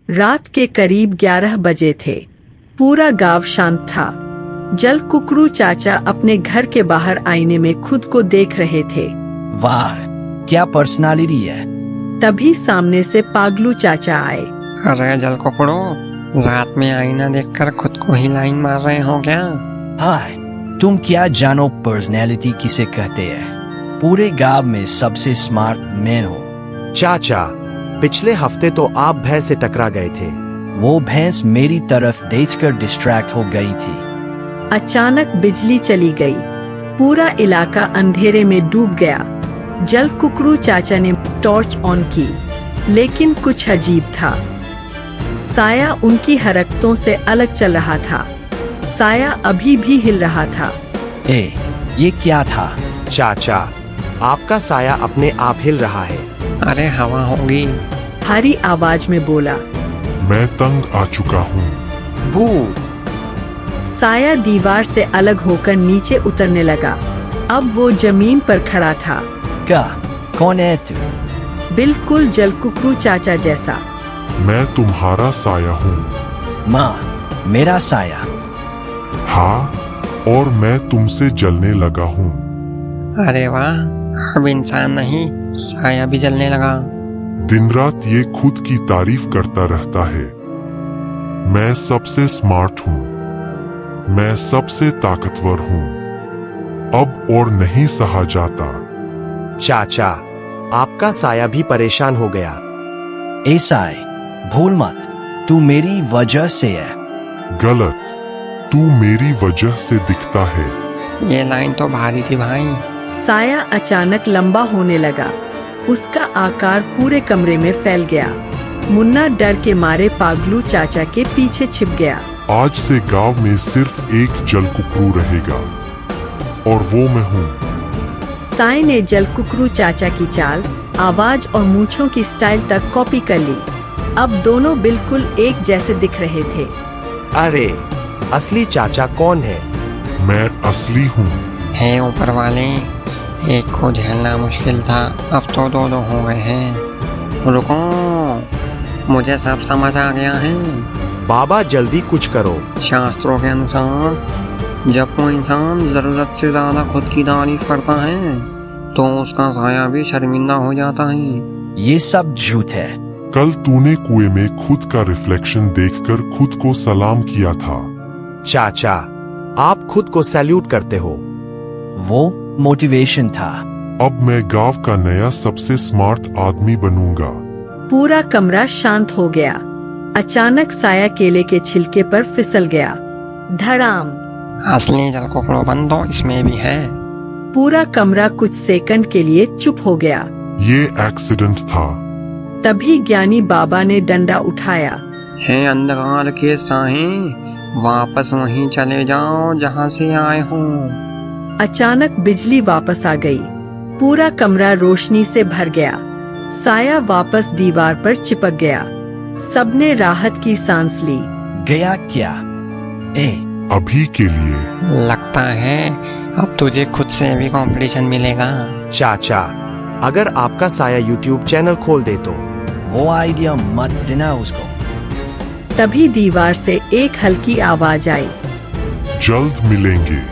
रात के करीब 11 बजे थे। पूरा गांव शांत था। जल कुकरू चाचा अपने घर के बाहर आईने में खुद को देख रहे थे। वाह, क्या पर्सनालिटी है। तभी सामने से पागलू चाचा आए। अरे जल कुकड़ो, रात में आईना देखकर खुद को ही लाइन मार रहे हो क्या? हाय, तुम क्या जानो पर्सनालिटी किसे कहते हैं? पूरे गांव में सबसे स्मार्ट मैन हो। चाचा, पिछले हफ्ते तो आप भैंस से टकरा गए थे। वो भैंस मेरी तरफ देखकर डिस्ट्रैक्ट हो गई थी। अचानक बिजली चली गई। पूरा इलाका अंधेरे में डूब गया। जल कुकरू चाचा ने टॉर्च ऑन की, लेकिन कुछ अजीब था। साया उनकी हरकतों से अलग चल रहा था। साया अभी भी हिल रहा था। ये क्या था? चाचा, आपका साया अपने आप हिल रहा है। अरे हवा होगी। भारी आवाज में बोला। मैं तंग आ चुका हूँ। भूत। साया दीवार से अलग होकर नीचे उतरने लगा। अब वो जमीन पर खड़ा था। कौन है तू? बिल्कुल जल कुकरू चाचा जैसा। मैं तुम्हारा साया हूँ। माँ, मेरा साया? हाँ, और मैं तुमसे जलने लगा हूँ। अरे वाह, अब इंसान नहीं साया भी जलने लगा। दिन रात ये खुद की तारीफ करता रहता है। मैं सबसे स्मार्ट हूँ, मैं सबसे ताकतवर हूँ। अब और नहीं सहा जाता। चाचा, आपका साया भी परेशान हो गया। ऐसा है, भूल मत, तू मेरी वजह से है। गलत, तू मेरी वजह से दिखता है। ये लाइन तो भारी थी भाई। साया अचानक लंबा होने लगा। उसका आकार पूरे कमरे में फैल गया। मुन्ना डर के मारे पागलू चाचा के पीछे छिप गया। आज से गांव में सिर्फ एक जल कुकरू रहेगा, और वो मैं हूँ। साय ने जल कुकरू चाचा की चाल, आवाज और मूंछों की स्टाइल तक कॉपी कर ली। अब दोनों बिल्कुल एक जैसे दिख रहे थे। अरे, असली चाचा कौन है? मैं असली हूँ। हे ऊपर वाले, एक को झेलना मुश्किल था, अब तो दो हो गए हैं। रुको, मुझे सब समझ आ गया है। बाबा जल्दी कुछ करो। शास्त्रों के अनुसार जब कोई इंसान जरूरत से ज्यादा खुद की तारीफ करता है तो उसका साया भी शर्मिंदा हो जाता है। ये सब झूठ है। कल तूने कुएं में खुद का रिफ्लेक्शन देखकर खुद को सलाम किया था। चाचा, आप खुद को सैल्यूट करते हो। वो मोटिवेशन था। अब मैं गांव का नया सबसे स्मार्ट आदमी बनूंगा। पूरा कमरा शांत हो गया। अचानक साया केले के छिलके पर फिसल गया। धड़ाम। असली जल कुकड़ो बंदो इसमें भी है। पूरा कमरा कुछ सेकंड के लिए चुप हो गया। ये एक्सीडेंट था। तभी ज्ञानी बाबा ने डंडा उठाया। हे अंधकार के साहे, वापस वहीं चले जाओ जहाँ से आए हो। अचानक बिजली वापस आ गई। पूरा कमरा रोशनी से भर गया। साया वापस दीवार पर चिपक गया। सबने राहत की सांस ली। गया क्या? अभी के लिए। लगता है अब तुझे खुद से भी कंपटीशन मिलेगा। चाचा, अगर आपका साया YouTube चैनल खोल दे तो। वो आइडिया मत देना उसको। तभी दीवार से एक हल्की आवाज आई। जल्द मिलेंगे।